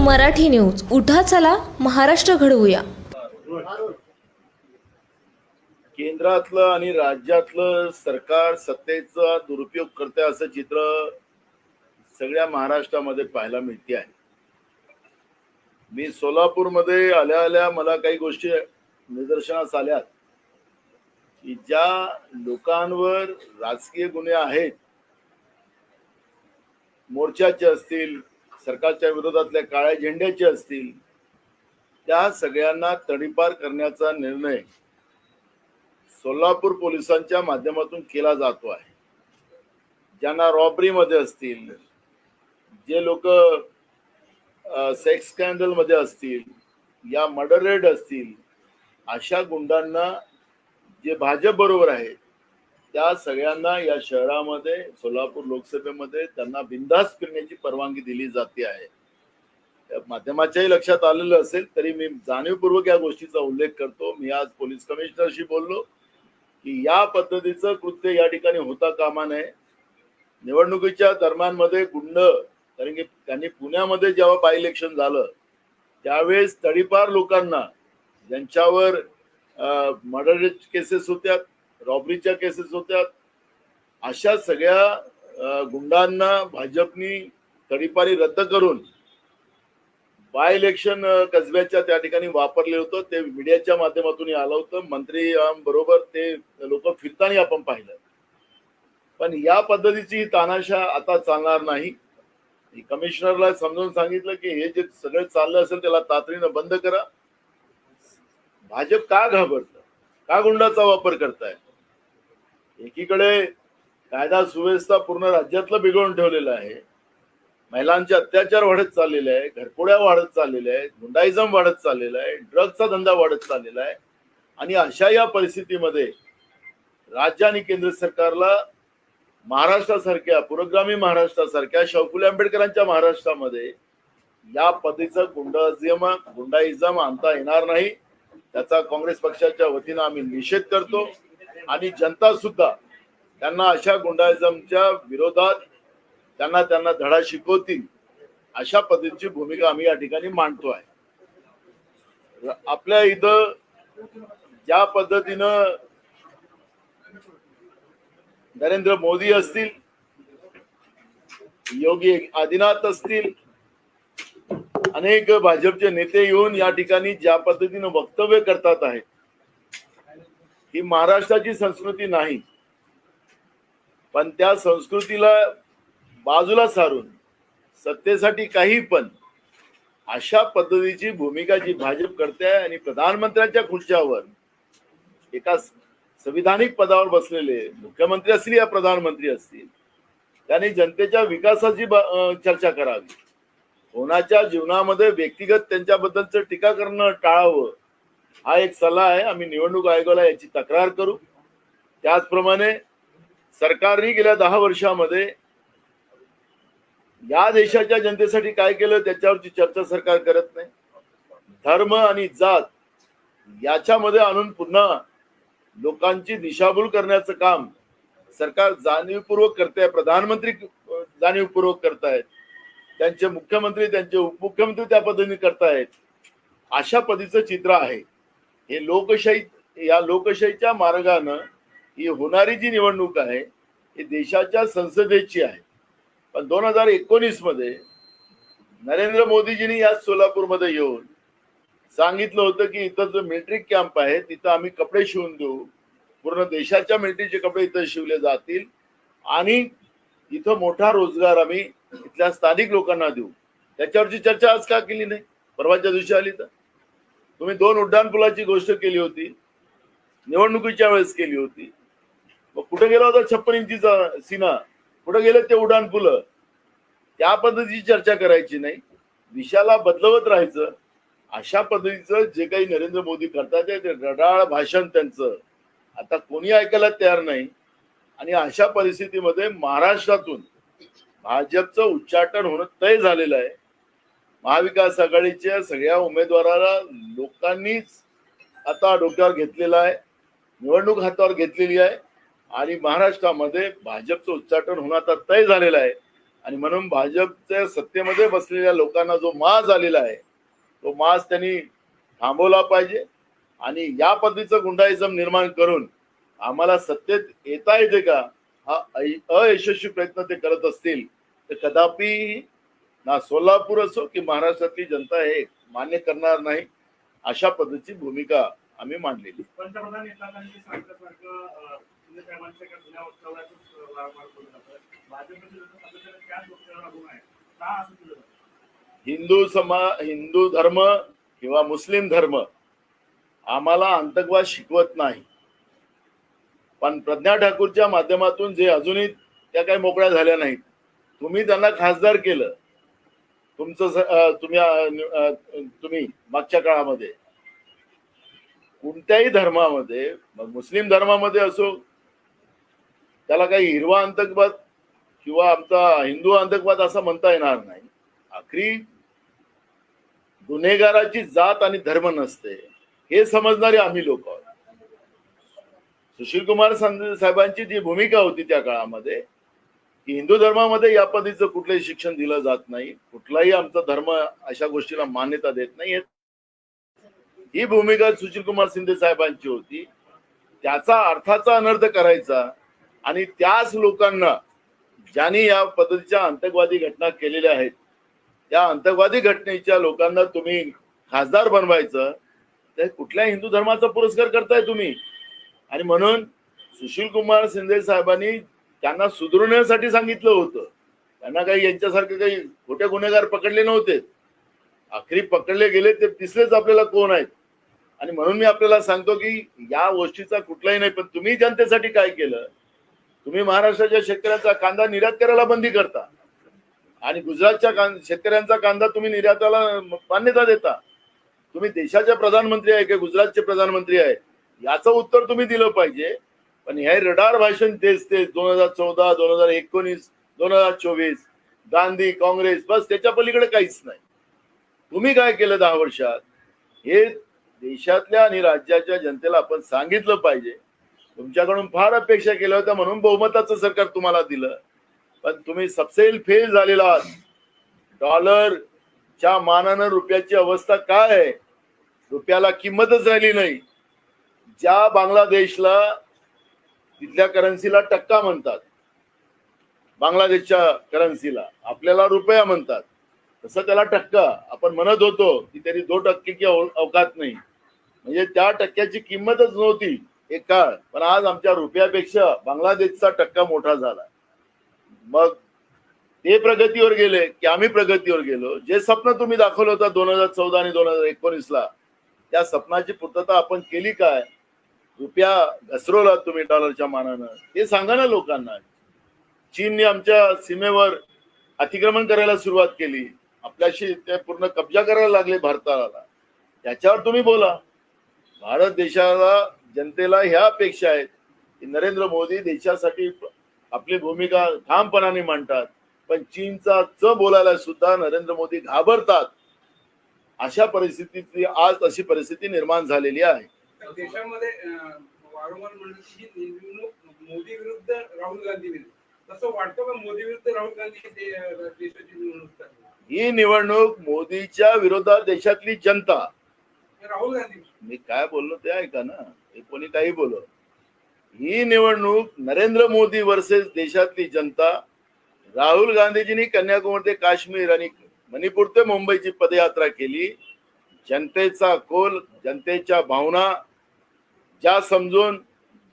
Marathi news. उठा चला महाराष्ट्र घडवूया. केंद्रातलं आणि राज्यातलं सरकार सत्तेचा दुरुपयोग करते असं चित्र सगळ्या महाराष्ट्रामध्ये पाहायला मिळते आहे. मी सोलापूरमध्ये आल्या मला काही गोष्टी निदर्शनास आल्या की ज्या लोकांवर राजकीय गुन्हे आहेत, मोर्चाचे असतील, सरकारच्या विरोधातल्या काळ्या झेंड्याचे असतील, त्या सगळ्यांना तडीपार करण्याचा निर्णय सोलापूर पोलिसांच्या माध्यमातून केला जातो आहे. ज्यांना रॉबरी मध्ये असतील, जे लोक सेक्स स्कॅन्डल मध्ये असतील या मर्डर रेड असतील, अशा गुंडांना जे भाजप बरोबर आहेत त्या सगळ्यांना या शहरामध्ये सोलापूर लोकसभेमध्ये त्यांना बिनधास्त फिरण्याची परवानगी दिली जाते आहे. माध्यमाच्याही लक्षात आलेलं असेल तरी मी जाणीवपूर्वक या गोष्टीचा उल्लेख करतो. मी आज पोलीस कमिशनरशी बोललो की या पद्धतीचं कृत्य या ठिकाणी होता कामा नये. निवडणुकीच्या दरम्यान मध्ये गुंड, कारण की त्यांनी पुण्यामध्ये जेव्हा बाय इलेक्शन झालं त्यावेळेस तडीपार लोकांना, ज्यांच्यावर मर्डर केसेस होत्या, रॉबरीच्या केसेस होत्या, अशा सगळ्या गुंडांना भाजपनी तडीपारी रद्द करून बाय इलेक्शन कसब्याच्या त्या ठिकाणी वापरले होतं. ते मीडियाच्या माध्यमातून आलं होतं. मंत्री बरोबर ते लोक फिरताना आपण पाहिलं. पण या पद्धतीची तानाशा आता चालणार नाही. कमिशनरला समजून सांगितलं की हे जे सगळं चाललं असेल त्याला तातडीनं बंद करा. भाजप का घाबरतं, का गुंडाचा वापर करताय? एकीकडे कायदा सुव्यवस्था पूर्ण राज्यातलं बिघडून ठेवलेलं आहे, महिलांचे अत्याचार वाढत चाललेले आहे, घरपोड्या वाढत चाललेल्या आहेत, गुंडाइझम वाढत चाललेला आहे, ड्रग्जचा धंदा वाढत चाललेला आहे. आणि अशा या परिस्थितीमध्ये राज्य आणि केंद्र सरकारला महाराष्ट्रासारख्या, पुरोगामी महाराष्ट्रासारख्या, शाहू फुले आंबेडकरांच्या महाराष्ट्रामध्ये या पद्धतीचा गुंडाइझम आणता येणार नाही. त्याचा काँग्रेस पक्षाच्या वतीनं आम्ही निषेध करतो आणि जनता सुद्धा त्यांना अशा गुंडाइझमच्या विरोधात त्यांना धडा शिकवतील अशा पद्धतीची भूमिका आम्ही या ठिकाणी मांडतो आहे. आपल्या इथं ज्या पद्धतीनं नरेंद्र मोदी असतील, योगी आदिनाथ असतील, अनेक भाजपचे नेते येऊन या ठिकाणी ज्या पद्धतीनं वक्तव्य करतात आहेत, ही महाराष्ट्राची संस्कृती नाही. पण त्या संस्कृतीला बाजूला सारून सत्तेसाठी काही पण अशा पद्धतीची भूमिका जी भाजप करते आहे आणि प्रधानमंत्र्यांच्या खुर्च्यावर एका संविधानिक पदावर बसलेले मुख्यमंत्री असतील या प्रधानमंत्री असतील, त्यांनी जनतेच्या विकासाची चर्चा करावी. कोणाच्या जीवनामध्ये व्यक्तिगत त्यांच्याबद्दलचं टीका करणं टाळावं, हा एक सल्ला आहे. आम्ही निवडणूक आयोगाला याची तक्रार करू. त्याचप्रमाणे सरकारने गेल्या 10 वर्षामध्ये या देशाच्या जनतेसाठी काय केलं त्याच्यावरची चर्चा सरकार करत नाही. धर्म आणि जात याच्यामध्ये आणून पुन्हा लोकांची दिशाभूल करण्याचं काम सरकार जाणीवपूर्वक करते. प्रधानमंत्री जाणीवपूर्वक करतायत, त्यांचे मुख्यमंत्री, त्यांचे उपमुख्यमंत्री त्या पद्धतीने करतायत. अशा पद्धतीचं चित्र आहे हे. या लोकशाहीच्या मार्गानं ही होणारी जी निवडणूक आहे ही देशाच्या संसदेची आहे. पण 2019 मध्ये नरेंद्र मोदीजींनी या सोलापूरमध्ये येऊन सांगितलं होतं की इथं जो मिलिटरी कॅम्प आहे तिथं आम्ही कपडे शिवून देऊ, पूर्ण देशाच्या मिलिटरीचे कपडे इथं शिवले जातील आणि इथं मोठा रोजगार आम्ही इथल्या स्थानिक लोकांना देऊ. त्याच्यावरची चर्चा आज का केली नाही? परवाच्या दिवशी आली तर तुम्ही 2 उड्डाणपुलाची गोष्ट केली होती, निवडणुकीच्या वेळेस केली होती. मग कुठे गेला होता 56 इंचीचा सीना? कुठे गेले ते उड्डाणपुलं? त्या पद्धतीची चर्चा करायची नाही, दिशाला बदलवत राहायचं. अशा पद्धतीचं जे काही नरेंद्र मोदी करतात ते रडाळ भाषण त्यांचं आता कोणी ऐकायला तयार नाही. आणि अशा परिस्थितीमध्ये महाराष्ट्रातून भाजपचं उच्चाटन होणं तय झालेलं आहे. महाविकास आघाडीच्या सगळ्या उमेदवाराला लोकांनीच आता डोक्यावर घेतलेला आहे, निवडणूक हातावर घेतलेली आहे आणि महाराष्ट्रामध्ये भाजपचं उच्चाटन होणं आता तय झालेलं आहे. आणि म्हणून भाजपच्या सत्तेमध्ये बसलेल्या लोकांना जो माज आलेला आहे तो माज त्यांनी थांबवला पाहिजे. आणि या पद्धतीचं गुंडाइझम निर्माण करून आम्हाला सत्तेत येता येते का हा अयशस्वी प्रयत्न ते करत असतील तर कदापि ना सोलापूर असो की महाराष्ट्रातली जनता हे मान्य करणार नाही. अशा पद्धतीची भूमिका आम्ही मांडलेली. पंतप्रधान येताना सारखं सारखं शिंदे साहेबांच्या एका जुन्या वक्तव्यातच वारंवार बोलत जातात. भाजपमध्ये जसं सातत्याने त्याच वक्तव्याला लागून आहे का असं केलं जातं? हिंदू धर्म किंवा मुस्लिम धर्म आम्हाला अंतकवाद शिकवत नाही. पण प्रज्ञा ठाकूरच्या माध्यमातून जे अजूनही त्या काही मोकळ्या झाल्या नाहीत, तुम्ही त्यांना खासदार केलं. तुम्ही मागच्या काळामध्ये कोणत्याही धर्मामध्ये, मग मुस्लिम धर्मामध्ये असो, त्याला काही हिरवा अंतकवाद किंवा आमचा हिंदू अंतकवाद असं म्हणता येणार नाही. आखरी गुन्हेगाराची जात आणि धर्म नसते हे समजणारे आम्ही लोक आहोत. सुशील कुमार शिंदे साहेबांची जी भूमिका होती त्या काळामध्ये की हिंदू धर्मामध्ये या पद्धतीचं कुठलंही शिक्षण दिलं जात नाही, कुठलाही आमचा धर्म अशा गोष्टीला मान्यता देत नाही, ही भूमिका सुशील कुमार शिंदे साहेबांची होती. त्याचा अर्थाचा अनर्थ करायचा आणि त्याच लोकांना ज्यांनी या पद्धतीच्या आतंकवादी घटना केलेल्या आहेत त्या आतंकवादी घटनेच्या लोकांना तुम्ही खासदार बनवायचं, तर कुठल्या हिंदू धर्माचा पुरस्कार करताय तुम्ही. आणि म्हणून सुशील कुमार शिंदे साहेबांनी त्यांना सुधारण्यासाठी सांगितलं होतं. त्यांना काही यांच्यासारखे काही खोटे गुन्हेगार पकडले नव्हते. आखरी पकडले गेले ते दिसलेच आपल्याला कोण आहेत. आणि म्हणून मी आपल्याला सांगतो की या गोष्टीचा कुठलाही नाही. पण तुम्ही जनतेसाठी काय केलं? तुम्ही महाराष्ट्राच्या शेतकऱ्यांचा कांदा निर्यात करायला बंदी करता आणि गुजरातच्या शेतकऱ्यांचा कांदा तुम्ही निर्याताला मान्यता देता. तुम्ही देशाचे प्रधानमंत्री आहे की गुजरातचे प्रधानमंत्री आहे याचं उत्तर तुम्ही दिलं पाहिजे. पण हे रडार भाषण तेच 2014, 2019, 2024 गांधी, काँग्रेस, बस त्याच्या पलीकडे काहीच नाही. तुम्ही काय केलं 10 वर्षात हे देशातल्या आणि राज्याच्या जनतेला आपण सांगितलं पाहिजे. तुमच्याकडून फार अपेक्षा केल्या होत्या म्हणून बहुमताचं सरकार तुम्हाला दिलं, पण तुम्ही सबसेल फेल झालेला आहात. डॉलरच्या मानानं रुपयाची अवस्था काय आहे? रुपयाला किंमतच राहिली नाही. ज्या बांगलादेशला तिथल्या करन्सीला टक्का म्हणतात, बांगलादेशच्या करन्सीला आपल्याला रुपया म्हणतात, तसं त्याला टक्का आपण म्हणत होतो की तरी 2% की अवकात नाही. म्हणजे त्या टक्क्याची किंमतच नव्हती एक काळ. पण आज आमच्या रुपयापेक्षा बांगलादेशचा टक्का मोठा झाला. मग ते प्रगतीवर गेले की आम्ही प्रगतीवर गेलो. जे स्वप्न तुम्ही दाखवलं होतं 2014 आणि 2019ला त्या स्वप्नाची पूर्तता आपण केली काय? रुपया घसरवला तुम्ही डॉलरच्या मानानं, हे सांगा ना लोकांना. चीनने आमच्या सीमेवर अतिक्रमण करायला सुरुवात केली, आपल्याशी ते पूर्ण कब्जा करायला लागले भारताला. त्याच्यावर तुम्ही बोला. भारत देशाला जनतेला ह्या अपेक्षा आहेत की नरेंद्र मोदी देशासाठी आपली भूमिका ठामपणाने मांडतात, पण चीनचा बोलायला सुद्धा नरेंद्र मोदी घाबरतात. अशा परिस्थितीची आज अशी परिस्थिती निर्माण झालेली आहे. देशामध्ये वारंवार म्हणलं की निवडणूक मोदी विरुद्ध राहुल गांधी विरुद्ध, तसं वाटतं का मोदी विरुद्ध राहुल गांधी देशाची निवडणूक? ही निवडणूक मोदीच्या विरोधात देशातली जनता. राहुल गांधी, मी काय बोललो ते ऐका ना, हे कोणी काही बोल. ही निवडणूक नरेंद्र मोदी वर्सेस देशातली जनता. राहुल गांधीजींनी कन्याकुमारी ते काश्मीर आणि मणिपूर ते मुंबईची पदयात्रा केली. जनतेचा कोल, जनतेच्या भावना ज्या समजून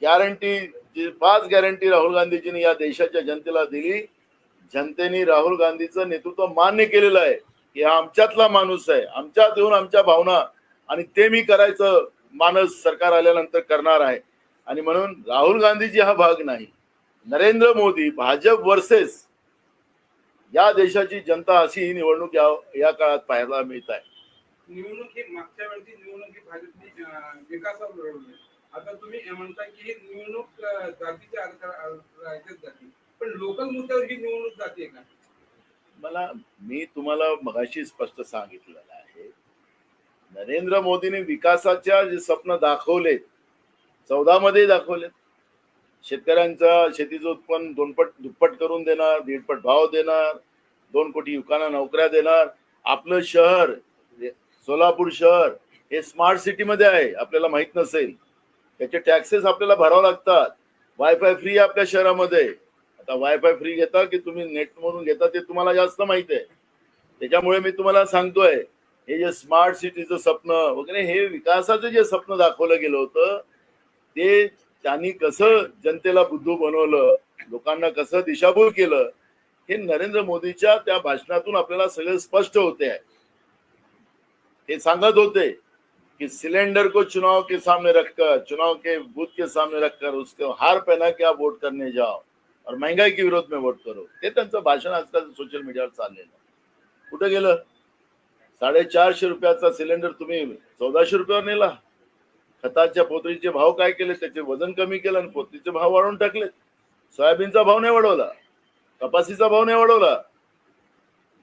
गॅरंटी, जी 5 गॅरंटी राहुल गांधीजींनी या देशाच्या जनतेला दिली, जनतेने राहुल गांधीचं नेतृत्व मान्य केलेलं आहे की हा आमच्यातला माणूस आहे, आमच्यात येऊन आमच्या भावना आणि ते मी करायचं मानस सरकार आल्यानंतर करणार आहे. आणि म्हणून राहुल गांधीजी हा भाग नाही. नरेंद्र मोदी, भाजप वर्सेस या देशाची जनता, अशी ही निवडणूक या काळात पाहायला मिळत आहे. निवडणूक ही मागच्या वेळची निवडणूक ही भाजपनी विकासावर लढवली. आता तुम्ही म्हणता की ही निवडणूक जातीच्या आधारावर जाते, पण लोकल मुद्द्यावर ही निवडणूक जाते का? मी तुम्हाला मगाशी स्पष्ट सांगितलेलं आहे, नरेंद्र मोदींनी विकासाच्या जे स्वप्न दाखवलेत 14 मध्ये दाखवलेत. शेतकऱ्यांचा शेतीचं उत्पन्न 2 पट दुप्पट करून देणार, 1.5 पट भाव देणार, 2 कोटी युवकांना नोकऱ्या देणार. आपलं शहर सोलापूर शहर हे स्मार्ट सिटी मध्ये आहे, आपल्याला माहित नसेल. त्याचे टॅक्सेस आपल्याला भरावे लागतात. वायफाय फ्री आहे आपल्या शहरामध्ये. आता वायफाय फ्री घेता की तुम्ही नेट मधून घेता ते तुम्हाला जास्त माहित आहे. त्याच्यामुळे मी तुम्हाला सांगतोय, हे जे स्मार्ट सिटीचं स्वप्न वगैरे, हे विकासाचं जे स्वप्न दाखवलं गेलं होतं, ते त्यांनी कसं जनतेला बुद्धू बनवलं, लोकांना कसं दिशाभूल केलं, हे नरेंद्र मोदीच्या त्या भाषणातून आपल्याला सगळं स्पष्ट होते आहे. ते सांगत होते कि सिलेंडर को चुनाव के सामने रखकर, चुनाव के बूथ के सामने रखकर उसको हार पहना के आप वोट करने जाओ और महंगाई के विरोध में वोट करो. ते त्यांचं भाषण आजकाल सोशल मीडियावर चाललेलं. कुठं गेलं? 450 रुपयाचा सिलेंडर तुम्ही 1400 रुपयावर नेला. खताच्या पोतरीचे भाव काय केले? त्याचे वजन कमी केलं आणि पोतरीचे भाव वाढवून टाकले. सोयाबीनचा भाव नाही वाढवला, कपासीचा भाव नाही वाढवला,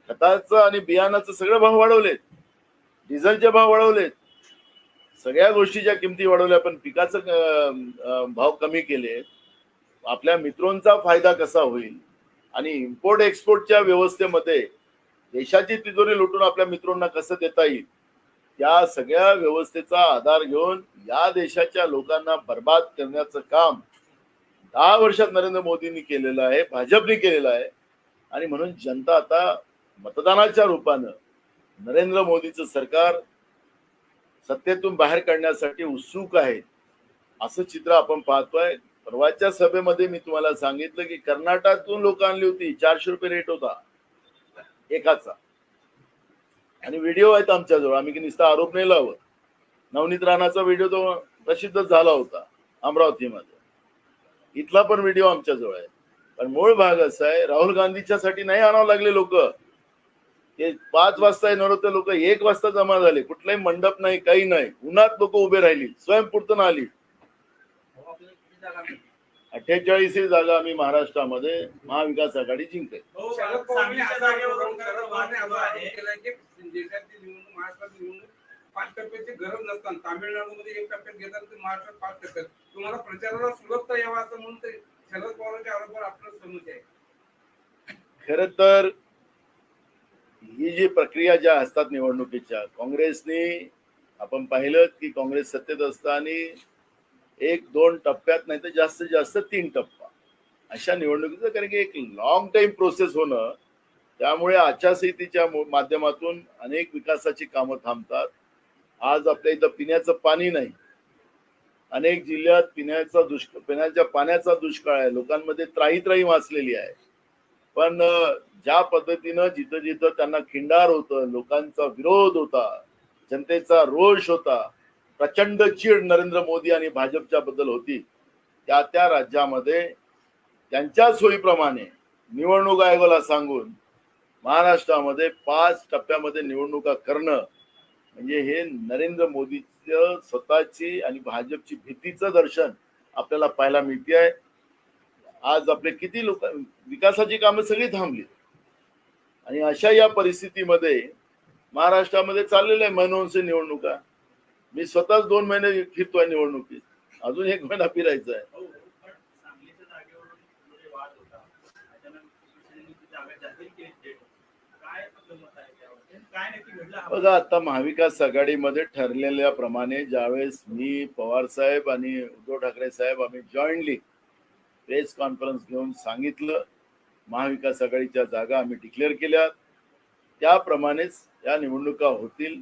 खताचं आणि बियाणाचं सगळे भाव वाढवलेत, डिझेलचे भाव वाढवलेत, सगळ्या गोष्टीच्या किमती वाढवल्या, पण पिकाचं भाव कमी केले. आपल्या मित्रांचा फायदा कसा होईल आणि इम्पोर्ट एक्सपोर्टच्या व्यवस्थेमध्ये देशाची तिजोरी लुटून आपल्या मित्रांना कसं देता येईल, या सगळ्या व्यवस्थेचा आधार घेऊन या देशाच्या लोकांना बर्बाद करण्याचं काम 10 वर्षात नरेंद्र मोदींनी केलेलं आहे, भाजपने केलेलं आहे. आणि म्हणून जनता आता मतदानाच्या रूपानं नरेंद्र मोदीचं सरकार सत्तेतून बाहेर काढण्यासाठी उत्सुक आहे, असं चित्र आपण पाहतोय. परवाच्या सभेमध्ये मी तुम्हाला सांगितलं की कर्नाटकातून लोक आणली होती, 400 रुपये रेट होता एकाचा, आणि व्हिडिओ आहेत आमच्याजवळ. आम्ही की नुसता आरोप नाही लावत. नवनीत राणाचा व्हिडिओ तो प्रसिद्ध झाला होता अमरावतीमध्ये, इथला पण व्हिडिओ आमच्याजवळ आहे. पण मूळ भाग असा आहे, राहुल गांधीच्या साठी नाही आणावं लागले लोक. ते 5 वाजता येणार होते लोक, 1 वाजता जमा झाले. कुठलाही मंडप नाही, काही नाही, उन्हात लोक उभे राहिली, स्वयंपूर्तन आली. 48 जागा आम्ही महाराष्ट्रामध्ये महाविकास आघाडी जिंकली. शरद पवारांनी असा केलाय की देशाची निवडणूक, महाराष्ट्राची निवडणूक 5% गरज नसताना तामिळनाडूमध्ये 1% घेतात, तर महाराष्ट्रात 5%. तुम्हाला प्रचाराला सुलभता यावा असं म्हणून ते शरद पवारांच्या आरोपावर आपलं समज आहे. खर तर ही जी प्रक्रिया ज्या असतात निवडणुकीच्या, काँग्रेसने आपण पाहिलं की काँग्रेस सत्तेत असताना 1-2 टप्प्यात नाही तर जास्तीत जास्त 3 टप्पा अशा निवडणुकीचं, कारण की एक लॉंग टाइम प्रोसेस होणं, त्यामुळे आचारसंहितेच्या माध्यमातून अनेक विकासाची कामं थांबतात. आज आपल्या इथं पिण्याचं पाणी नाही, अनेक जिल्ह्यात पिण्याच्या पाण्याचा दुष्काळ आहे, लोकांमध्ये त्राही वाचलेली आहे. पण ज्या पद्धतीनं जिथं जिथं त्यांना खिंडार होतं, लोकांचा विरोध होता, जनतेचा रोष होता, प्रचंड चीड नरेंद्र मोदी आणि भाजपच्या बद्दल होती, त्या त्या राज्यामध्ये त्यांच्या सोयीप्रमाणे निवडणूक आयोगाला सांगून महाराष्ट्रामध्ये 5 टप्प्यामध्ये निवडणुका करणं, म्हणजे हे नरेंद्र मोदीचं स्वतःची आणि भाजपची भीतीचं दर्शन आपल्याला पाहायला मिळते आहे. आज आपले किती लोक विकासाची कामं सगळी थांबली, आणि अशा या परिस्थितीमध्ये महाराष्ट्रामध्ये चाललेलं आहे मनोहनसिंह निवडणुका. मी स्वतःच 2 महिने फिरतोय निवडणुकीत, अजून 1 महिना फिरायचा आहे. बघा, आता महाविकास आघाडीमध्ये ठरलेल्या प्रमाणे ज्यावेळेस मी, पवार साहेब आणि उद्धव ठाकरे साहेब आम्ही जॉईंटली प्रेस कॉन्फरन्स घेऊन सांगितलं, महाविकास आघाडीच्या जागा आम्ही डिक्लेअर केल्या, त्याप्रमाणेच या निवडणुका होतील.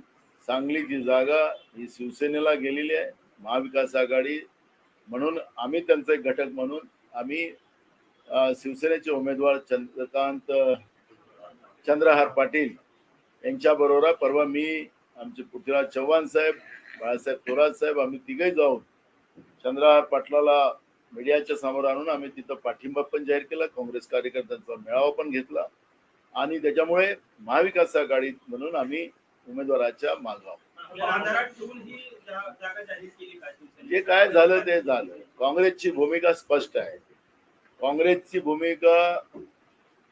सांगलीची जागा ही शिवसेनेला गेलेली आहे. महाविकास आघाडी म्हणून आम्ही त्यांचा एक घटक म्हणून आम्ही शिवसेनेचे उमेदवार चंद्रहार पाटील यांच्याबरोबर परवा मी, आमचे पृथ्वीराज चव्हाण साहेब, बाळासाहेब थोरात साहेब, आम्ही तिघही जाऊन चंद्रहार पाटलाला मीडियाच्या समोर आणून आम्ही तिथं पाठिंबा पण जाहीर केला, काँग्रेस कार्यकर्त्यांचा मेळावा पण घेतला, आणि त्याच्यामुळे महाविकास आघाडी म्हणून आम्ही उमेदवाराच्या मागाव. जे काय झालं ते झालं. काँग्रेसची भूमिका स्पष्ट आहे. काँग्रेसची भूमिका,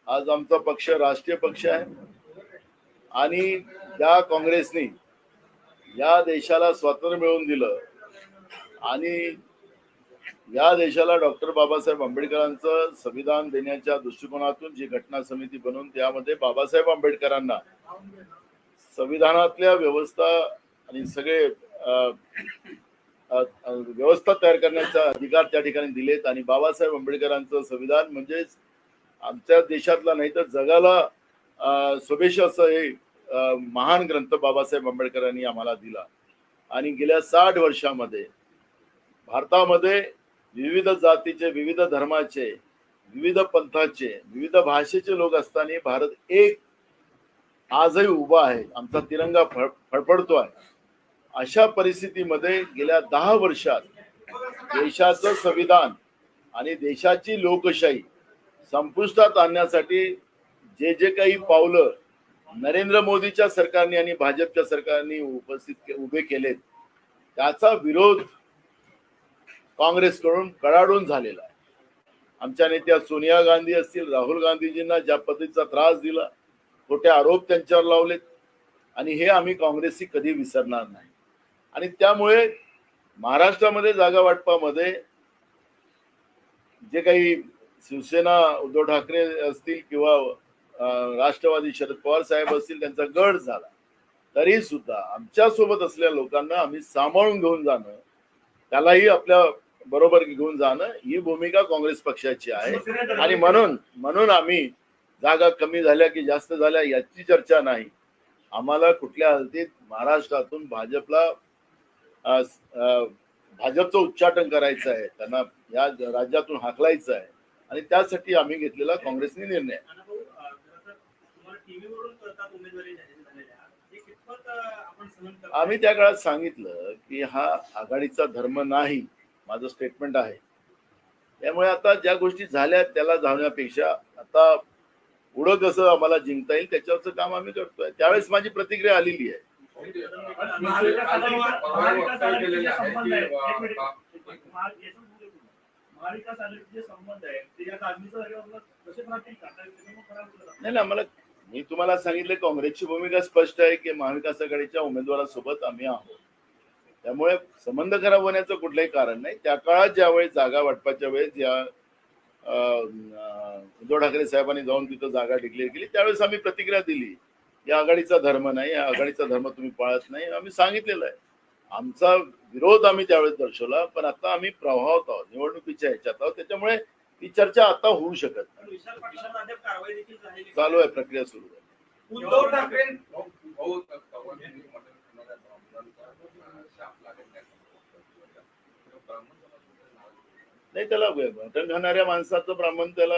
आज आमचा पक्ष राष्ट्रीय पक्ष आहे, आणि या काँग्रेसने या देशाला स्वातंत्र्य मिळवून दिलं, आणि या देशाला डॉक्टर बाबासाहेब आंबेडकरांचं संविधान देण्याच्या दृष्टिकोनातून जी घटना समिती बनवून त्यामध्ये बाबासाहेब आंबेडकरांना संविधानातल्या व्यवस्था आणि सगळे व्यवस्था तयार करण्याचा अधिकार त्या ठिकाणी दिलेत आणि बाबासाहेब आंबेडकरांचं संविधान म्हणजेच आमच्या देशातला नाही तर जगाला स्वदेश असं हे महान ग्रंथ बाबासाहेब आंबेडकरांनी आम्हाला दिला आणि गेल्या 60 वर्षामध्ये भारतामध्ये विविध जातीचे, विविध धर्माचे, विविध पंथाचे, विविध भाषेचे लोक असताना भारत एक आजही उभा आहे, आमचा तिरंगा फडफडतो आहे. अशा परिस्थितीमध्ये गेल्या 10 वर्षात देशाचं संविधान आणि देशाची लोकशाही संपुष्टात आणण्यासाठी जे जे काही पावलं नरेंद्र मोदीच्या सरकारने आणि भाजपच्या सरकारने उभे केलेत त्याचा विरोध काँग्रेसकडून कडाडून झालेला आहे. आमच्या नेत्या सोनिया गांधी असतील, राहुल गांधीजींना ज्या पद्धतीचा त्रास दिला, खोटे आरोप त्यांच्यावर लावलेत आणि हे आम्ही काँग्रेसची कधी विसरणार नाही. आणि त्यामुळे महाराष्ट्रामध्ये जागा वाटपामध्ये जे काही शिवसेना उद्धव ठाकरे असतील किंवा राष्ट्रवादी शरद पवार साहेब असतील त्यांचा गट झाला तरी सुद्धा आमच्या सोबत असलेल्या लोकांना आम्ही सांभाळून घेऊन जाणं, त्यालाही आपल्या बरोबर घेऊन जाणं ही भूमिका काँग्रेस पक्षाची आहे. आणि म्हणून आम्ही जागा कमी झाल्या की जास्त झाल्या याची चर्चा नाही. आम्हाला कुठल्या हालतीत महाराष्ट्रातून भाजपचं उच्चाटन करायचं आहे, त्यांना या राज्यातून हाकलायचं आहे आणि त्यासाठी आम्ही घेतलेला काँग्रेसने निर्णय. आम्ही त्या काळात सांगितलं की हा आघाडीचा धर्म नाही, माझं स्टेटमेंट आहे. त्यामुळे आता ज्या गोष्टी झाल्या त्याला जाण्यापेक्षा आता पुढं कसं आम्हाला जिंकता येईल त्याच्यावरचं काम आम्ही करतोय. त्यावेळेस माझी प्रतिक्रिया आलेली आहे. नाही ना, मला मी तुम्हाला सांगितलं काँग्रेसची भूमिका स्पष्ट आहे की महाविकास आघाडीच्या उमेदवारासोबत आम्ही आहोत. त्यामुळे संबंध खराब होण्याचं कुठलंही कारण नाही. त्या काळात ज्यावेळेस जागा वाटपाच्या वेळेस या उद्धव ठाकरे साहेबांनी जाऊन तिथं जागा डिक्लेअर केली त्यावेळेस आम्ही प्रतिक्रिया दिली, या आघाडीचा धर्म नाही, या आघाडीचा धर्म तुम्ही पाळत नाही, आम्ही सांगितलेलं आहे. आमचा विरोध आम्ही त्यावेळेस दर्शवला, पण आता आम्ही प्रभावात आहोत, निवडणुकीच्या ह्याच्यात आहोत, त्याच्यामुळे ती चर्चा आता होऊ शकत नाही. चालू आहे, प्रक्रिया सुरू आहे. उद्धव ठाकरे नाही, त्याला मटण खाणाऱ्या माणसाचं ब्राह्मण, त्याला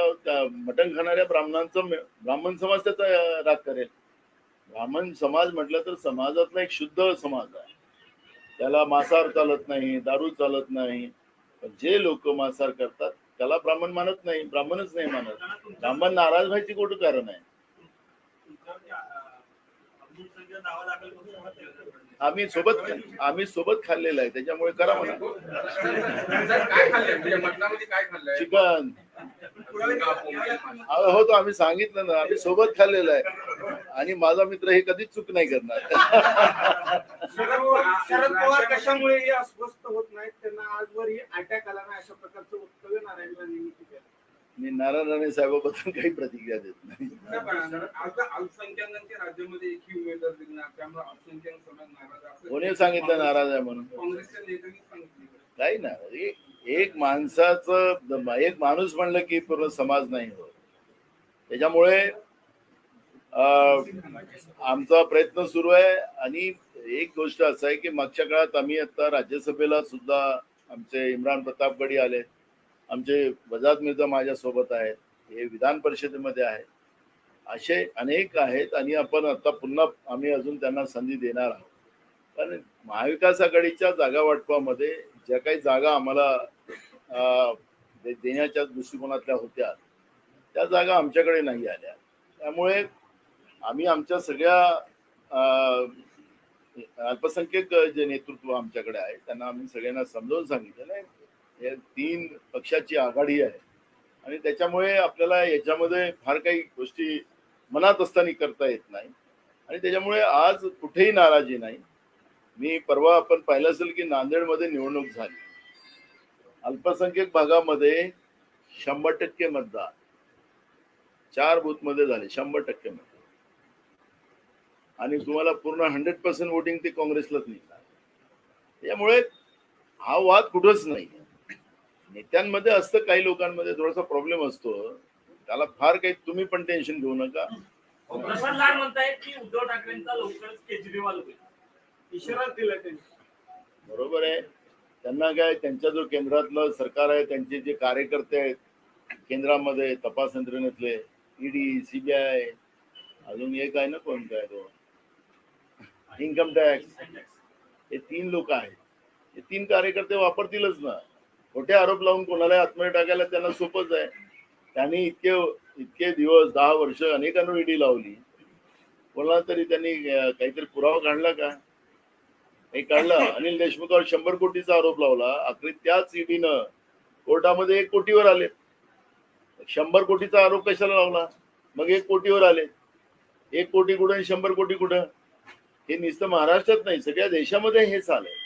मटण खाणाऱ्या ब्राह्मणांचं ब्राह्मण समाज त्याचा राग करेल. ब्राह्मण समाज म्हटलं तर समाजातला एक शुद्ध समाज आहे, त्याला मांसाहार चालत नाही, दारू चालत नाही. जे लोक मांसाहार करतात त्याला ब्राह्मण मानत नाही, ब्राह्मणच नाही मानत. ब्राह्मण नाराज व्हायची कुठं कारण आहे? आम्ही सोबत खाल्लेलं आहे, त्याच्यामुळे करा म्हणा. चिकन होतो, आम्ही सांगितलं ना, आम्ही सोबत खाल्लेलं आहे आणि माझा मित्र हे कधीच चूक नाही करणार. शरद पवार कशामुळे अस्वस्थ होत नाहीत, त्यांना आजवरही अटॅक आला नाही अशा प्रकारचं वक्तव्य नारायण राणेंनी केलं. मी नारायण राणे साहेबाबद्दल काही प्रतिक्रिया देत नाही. अल्पसंख्याकांच्या राज्यामध्ये एकही उमेदवार दिला, त्यामुळे अल्पसंख्याक समाज नाराज आहे. कोणी सांगितलं नाराज आहे म्हणून? काँग्रेसच्या नेत्यांनी सांगितलं काही ना, एक माणसाचं, एक माणूस म्हणलं की पूर्ण समाज नाही होत. त्याच्यामुळे आमचा प्रयत्न सुरू आहे. आणि एक गोष्ट असं आहे की मागच्या काळात आम्ही आता राज्यसभेला सुद्धा आमचे इम्रान प्रतापगडी आले, आमचे वजाद मिर्झा माझ्या सोबत आहेत, हे विधान परिषदेमध्ये आहेत, असे अनेक आहेत. आणि आपण आता पुन्हा आम्ही अजून त्यांना संधी देणार आहोत. पण महाविकास आघाडीच्या जागा वाटपामध्ये ज्या काही जागा आम्हाला देण्याच्या दृष्टिकोनातल्या होत्या त्या जागा आमच्याकडे नाही आल्या. त्यामुळे आम्ही आमच्या सगळ्या अल्पसंख्याक जे नेतृत्व आमच्याकडे आहे त्यांना आम्ही सगळ्यांना समजावून सांगितलेलं आहे, हे 3 पक्षाची आघाडी आहे आणि त्याच्यामुळे आपल्याला याच्यामध्ये फार काही गोष्टी मनात असताना करता येत नाही. आणि त्याच्यामुळे आज कुठेही नाराजी नाही. मी परवा आपण पाहिलं असेल की नांदेडमध्ये निवडणूक झाली अल्पसंख्याक भागामध्ये 100% मतदान 4 बूथ मध्ये झाले 100% मतदान आणि तुम्हाला पूर्ण 100% वोटिंग ते काँग्रेसलाच निघालं. त्यामुळे हा वाद कुठंच नाही. नेत्यांमध्ये असतं, काही लोकांमध्ये थोडासा प्रॉब्लेम असतो, त्याला फार काही तुम्ही पण टेन्शन घेऊ नका. प्रशांत लाड म्हणतायत की उद्धव ठाकरेंचा लवकरच केजरीवाल होईल, इशारा दिला त्यांनी. बरोबर आहे. त्यांना काय, त्यांच्या जो केंद्रातलं सरकार आहे, त्यांचे जे कार्यकर्ते आहेत केंद्रामध्ये तपास यंत्रणेतले, ईडी, सीबीआय, अजून एक आहे ना, कोण काय तो इन्कम टॅक्स, हे 3 लोक आहेत. हे 3 कार्यकर्ते वापरतीलच ना. खोटे आरोप लावून कोणाला आत्महत्या टाकायला त्यांना सोपंच आहे. त्यांनी इतके दिवस 10 वर्ष अनेकांना ईडी लावली, कोणाला तरी त्यांनी काहीतरी पुरावा काढला का? हे काढला. अनिल देशमुखावर 100 कोटीचा आरोप लावला, अखेर त्याच ईडीनं कोर्टामध्ये 1 कोटीवर आले. 100 कोटीचा आरोप कशाला लावला? मग 1 कोटीवर आले. 1 कोटी कुठं आणि 100 कोटी कुठं? हे नुसतं महाराष्ट्रात नाही, सगळ्या देशामध्ये हे चालू आहे.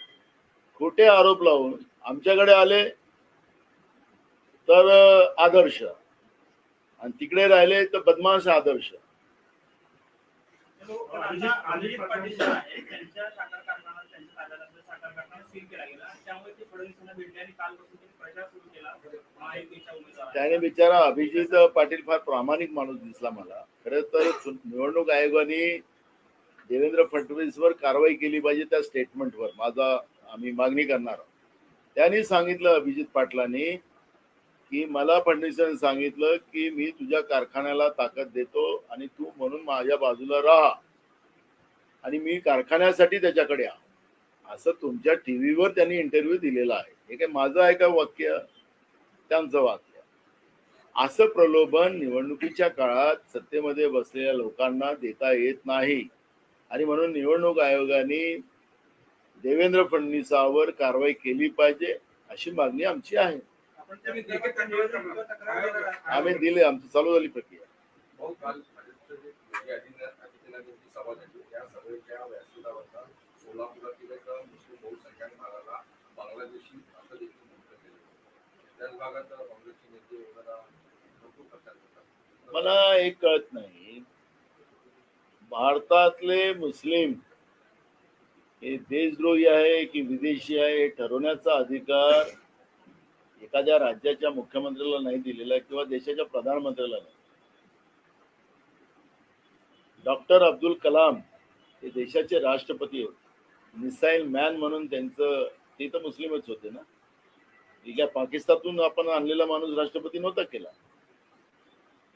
खोटे आरोप लावून आमच्याकडे आले तर आदर्श, आणि तिकडे राहिले तर बदमाश आदर्श. अभिजित पाटील जे आहेत, त्यांच्या साखर कारखाना, त्यांच्या ताब्यात साखर कारखाना सील केला गेला, त्यामुळे ते फडणवीसांना भेटले आणि कालपासून त्यांनी प्रचार सुरू केला महायुतीच्या उमेदवार. त्याने बिचारा अभिजित पाटील फार प्रामाणिक माणूस दिसला मला. खरं तर निवडणूक आयोगाने देवेंद्र फडणवीसवर कारवाई केली पाहिजे त्या स्टेटमेंटवर आम्ही मागणी करणार आहोत. त्यांनी सांगितलं अभिजित पाटलांनी की मला फडणवीसांनी सांगितलं की मी तुझ्या कारखान्याला ताकद देतो आणि तू म्हणून माझ्या बाजूला राहा आणि मी कारखान्यासाठी त्याच्याकडे असं तुमच्या टीव्हीवर त्यांनी इंटरव्ह्यू दिलेला आहे. हे काय माझं आहे का वाक्य? त्यांचं वाक्य. असं प्रलोभन निवडणुकीच्या काळात सत्तेमध्ये बसलेल्या लोकांना देता येत नाही आणि म्हणून निवडणूक आयोगाने देवेंद्र फडणवीसावर कारवाई केली पाहिजे अशी मागणी आमची आहे. आम्ही दिले, आमची चालू झाली प्रक्रिया. मला एक कळत नाही, भारतातले मुस्लिम हे देशद्रोही आहे की विदेशी आहे हे ठरवण्याचा अधिकार एखाद्या राज्याच्या मुख्यमंत्र्याला नाही दिलेला किंवा देशाच्या प्रधानमंत्र्याला नाही. डॉक्टर अब्दुल कलाम हे देशाचे राष्ट्रपती होते, मिसाईल मॅन म्हणून त्यांचं, ते तर मुस्लिमच होते ना. ठीक आहे, पाकिस्तानातून आपण आणलेला माणूस राष्ट्रपती नव्हता केला.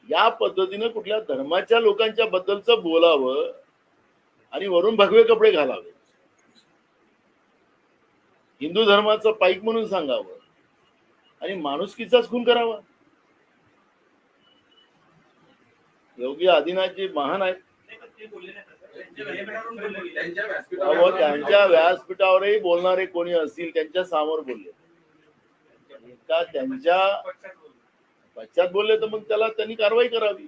या पद्धतीनं कुठल्या धर्माच्या लोकांच्या बद्दलचं बोलावं आणि वरून भगवे कपडे घालावे, हिंदू धर्माचं पाईक म्हणून सांगावं आणि माणुसकीचाच खून करावा. योगी आदिनाथजी महान आहेत. त्यांच्या व्यासपीठावरही बोलणारे कोणी असतील त्यांच्या समोर बोलले का, त्यांच्या पश्चात बोलले तर मग त्याला त्यांनी कारवाई करावी.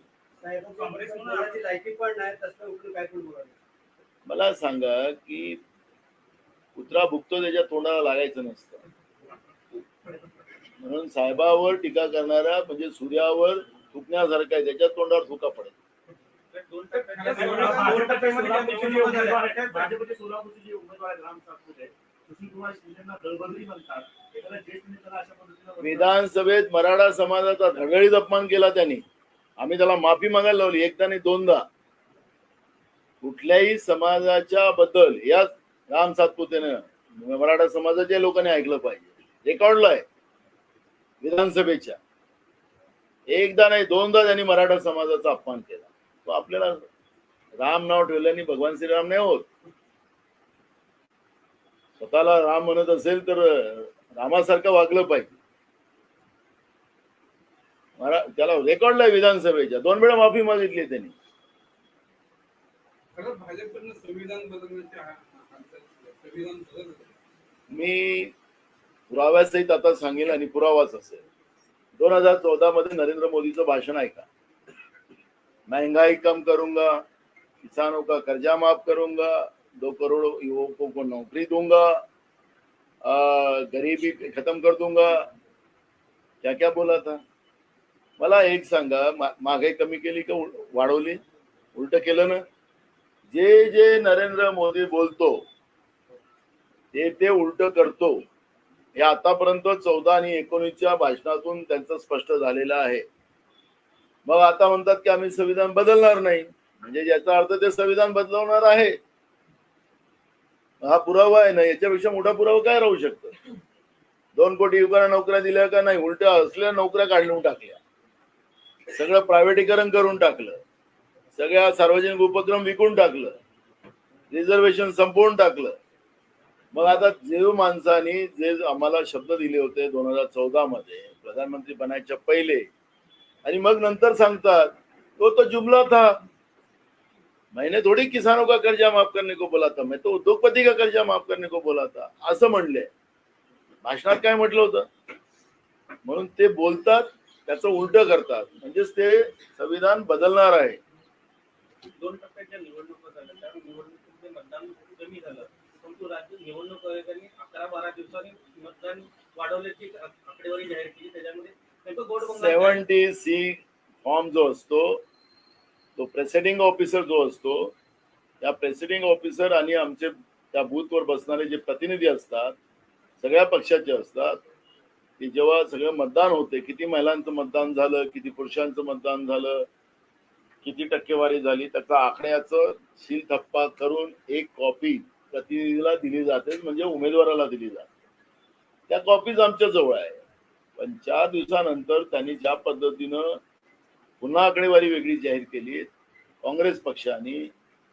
मला सांगा की कुत्रा भुकतो त्याच्या तोंडाला लागायचं नसतं, म्हणून साहेबावर टीका करणारा म्हणजे सूर्यावर थुकण्यासारखं आहे, त्याच्या तोंडावर थुका पडेल. विधानसभेत मराठा समाजाचा धडधडीत अपमान केला त्यांनी. आम्ही त्याला माफी मागायला लावली, एकदा नाही 2दा. कुठल्याही समाजाच्या बद्दल या राम सातपुतेनं मराठा समाजाच्या लोकांनी ऐकलं पाहिजे. रेकॉर्डला आहे विधानसभेच्या. एकदा नाही 2दा त्यांनी मराठा समाजाचा अपमान केला. तो आपल्याला राम नाव ठेवल्याने भगवान श्रीराम नाही होत. स्वतःला राम म्हणत असेल तर रामासारखं वागलं पाहिजे. त्याला रेकॉर्डला आहे विधानसभेच्या, 2 वेळा माफी मागितली त्यांनी. मी पुराव्यासहित आता सांगेल आणि पुरावाच असेल. 2014 मध्ये नरेंद्र मोदीचं भाषण ऐका. महंगाई कम करूंगा, किसानों का कर्जा माफ करूंगा, 2 करोड़ युवकों को नौकरी दूंगा, गरीबी खत्म कर दूंगा, क्या क्या बोला था. मला एक सांगा, महागाई कमी केली का वाढवली? उलट केलं ना. जे जे नरेंद्र मोदी बोलतो ते उलट करतो. हे आतापर्यंत 14 आणि 19च्या भाषणातून त्यांचं स्पष्ट झालेलं आहे. मग आता म्हणतात की आम्ही संविधान बदलणार नाही, म्हणजे याचा अर्थ ते संविधान बदलवणार आहे. हा पुरावा आहे ना, याच्यापेक्षा मोठा पुरावा काय राहू शकतो? 2 कोटी युवकांना नोकऱ्या दिल्या का नाही? उलट असलेल्या नोकऱ्या काढून टाकल्या, सगळं प्रायव्हेटीकरण करून टाकलं, सगळ्या सार्वजनिक उपक्रम विकून टाकलं, रिझर्वेशन संपवून टाकलं. मग आता जे माणसांनी जे आम्हाला शब्द दिले होते 2014 मध्ये प्रधानमंत्री बनायच्या पहिले, आणि मग नंतर सांगतात तो जुमला था. मैंने थोड़ी किसानों का कर्जा माफ करने को बोला था, मैं तो उद्योगपती का कर्जा माफ करने को बोला था, असं म्हणले. भाषणात काय म्हटलं होतं? म्हणून ते बोलतात, त्याचं उलट करतात, म्हणजेच ते संविधान बदलणार आहे. 2 टप्प्याच्या निवडणुका झाल्या, त्या निवडणुकीमध्ये मतदान कमी झालं, परंतु राज्य निवडणूक आयोगाने 11-12 दिवसांनी मतदान वाढवल्याची आकडेवारी जाहीर केली. त्याच्यामध्ये नेमकं गोड बंगाल 70C फॉर्म जो असतो, तो प्रेसिडिंग ऑफिसर जो असतो, त्या प्रेसिडिंग ऑफिसर आणि आमचे त्या बूथवर बसणारे जे प्रतिनिधी असतात, सगळ्या पक्षाचे असतात, की जेव्हा सगळं मतदान होते, किती महिलांचं मतदान झालं, किती पुरुषांचं मतदान झालं, किती टक्केवारी झाली, त्याचा आकड्याचं शील थप्पा करून एक कॉपी प्रतिनिधीला दिली जाते, म्हणजे उमेदवाराला दिली जाते. त्या कॉपीज आमच्या जवळ आहे. पण 4 दिवसानंतर त्यांनी ज्या पद्धतीनं पुन्हा आकडेवारी वेगळी जाहीर केली, काँग्रेस पक्षाने,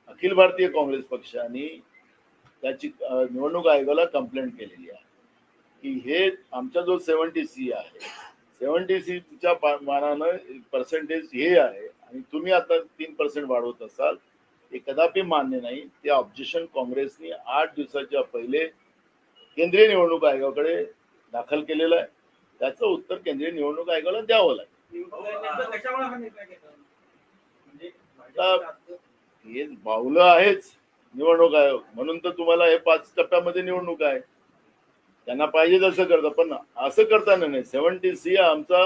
अखिल भारतीय काँग्रेस पक्षाने त्याची निवडणूक आयोगाला कंप्लेंट केलेली आहे की हे आमचा जो 70C आहे, 70Cच्या मानानं पर्सेंटेज हे आहे आणि तुम्ही आता 3% वाढवत असाल, हे कदापि मान्य नाही. ते ऑब्जेक्शन काँग्रेसने 8 दिवसाच्या पहिले केंद्रीय निवडणूक आयोगाकडे दाखल केलेलं आहे. त्याचं उत्तर केंद्रीय निवडणूक आयोगाला द्यावं लागेल. नेमकं कशामुळे हा निर्णय घेतला? म्हणजे हे बावलं आहेच निवडणूक आयोग, म्हणून तर तुम्हाला हे 5 टप्प्यामध्ये निवडणूक आहे. त्यांना पाहिजे तसं करतं, पण असं करताना नाही. 70C आमचा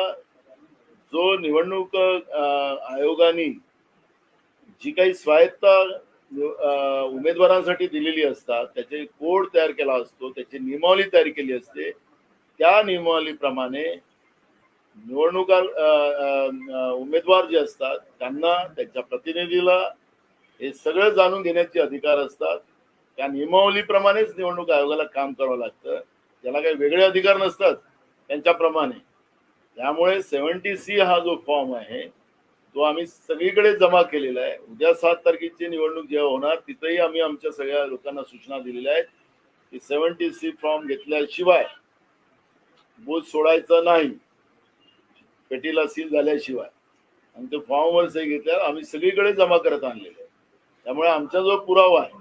जो निवडणूक आयोगाने जी काही स्वायत्ता उमेदवारांसाठी दिलेली असतात, त्याचे कोड तयार केला असतो, त्याची नियमावली तयार केली असते. त्या नियमावलीप्रमाणे निवडणुका उमेदवार जे असतात त्यांना, त्यांच्या प्रतिनिधीला हे सगळं जाणून घेण्याचे अधिकार असतात. त्या नियमावलीप्रमाणेच निवडणूक आयोगाला काम करावं लागतं. त्याला काही वेगळे अधिकार नसतात त्यांच्याप्रमाणे. त्यामुळे 70C हा जो फॉर्म आहे तो आम्ही सगळीकडे जमा केलेला आहे. उद्या 7 तारखेची निवडणूक जेव्हा होणार, तिथेही आम्ही आमच्या सगळ्या लोकांना सूचना दिलेल्या आहेत की 70C फॉर्म घेतल्याशिवाय बूथ सोडायचं नाही, पेटीला सील झाल्याशिवाय. आणि ते फॉर्मवर सही घेतल्यावर आम्ही सगळीकडे जमा करत आणलेले आहे. त्यामुळे आमचा जो पुरावा आहे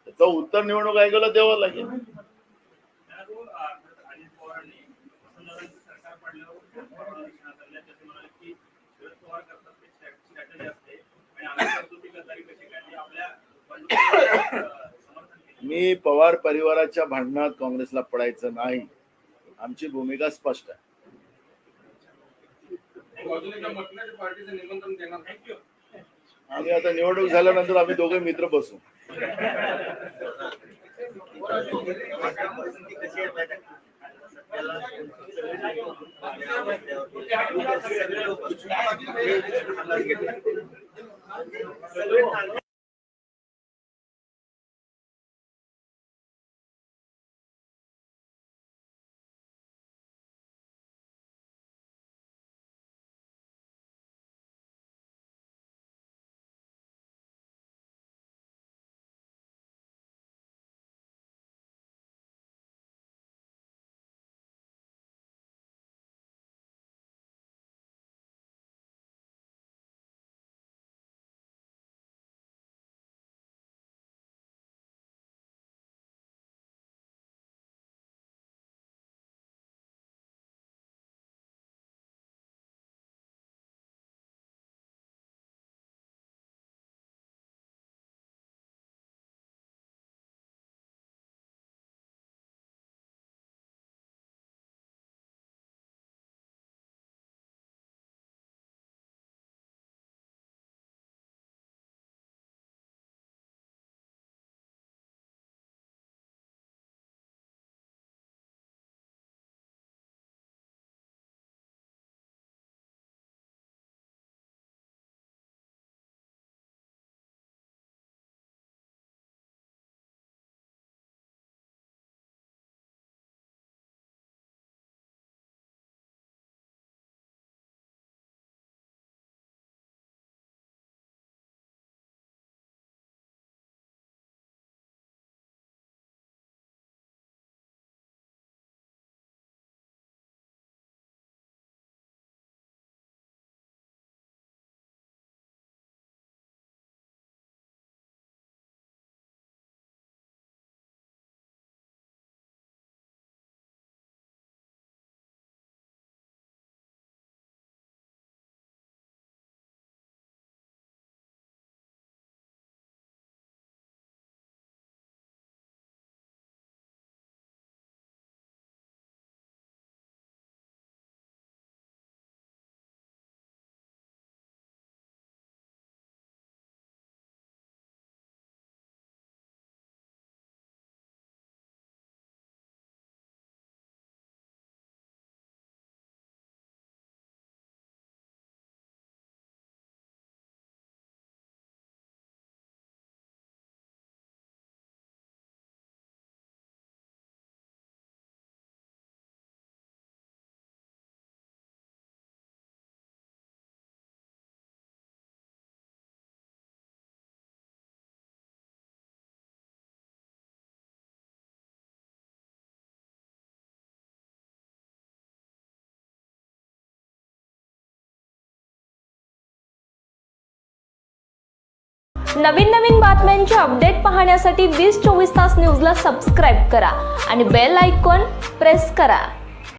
त्याचं उत्तर निवडणूक आयोगाला द्यावं लागेल. अजित पवारांनी वसंतदादांचं सरकार पडल्यावर त्याचे म्हणाले की शरद पवार करतात ते स्ट्रॅटेजी असते आणि आम्ही करतो ती गद्दारी कशी काय आपल्या समर्थन केलं. मी पवार परिवाराच्या भांडणात काँग्रेसला पडायचं नाही. आमची भूमिका स्पष्ट आहे. पार्टीचं निमंत्रण देणार. थँक्यू. आम्ही आता निवडणूक झाल्यानंतर आम्ही दोघे मित्र बसू. नवीन नवीन बातम्यांचे अपडेट पाहण्यासाठी 20-24 तास न्यूजला सबस्क्राईब करा आणि बेल आयकॉन प्रेस करा.